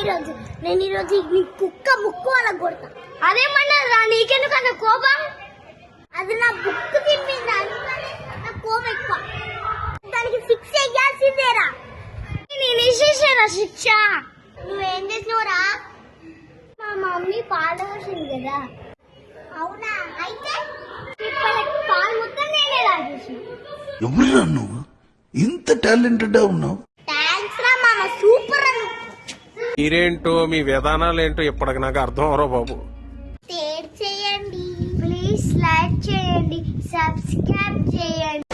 ఈరోజు నేను ఈరోజు నీ కుక్క ముక్కు అలా కొడతా. అదేమన్నా నీకెందుకంత కోపం? అది నా బుక్ తిప్పింది, నా కోపం ఎక్కువ. దానికి ఫిక్స్ అయ్యాల్సిందేరా. నేను వేసేసారా శిక్ష? నువ్వేం చేసినవురా? మా మమ్మీ పాలు పోసింది కదా. అవునా? అయితే పాలు మొత్తం నేనే రాసేసి. ఎవరురా నువ్వు ఇంత టాలెంటెడ్ ఉన్నావు? థ్యాంక్స్ రా మామ, సూపర్ రా. మీరేంటో మీ విధానాలు ఏంటో ఇప్పటికి నాకు అర్థం అవరో బాబు. షేర్ చేయండి ప్లీజ్, లైక్ చేయండి, సబ్స్క్రైబ్ చేయండి.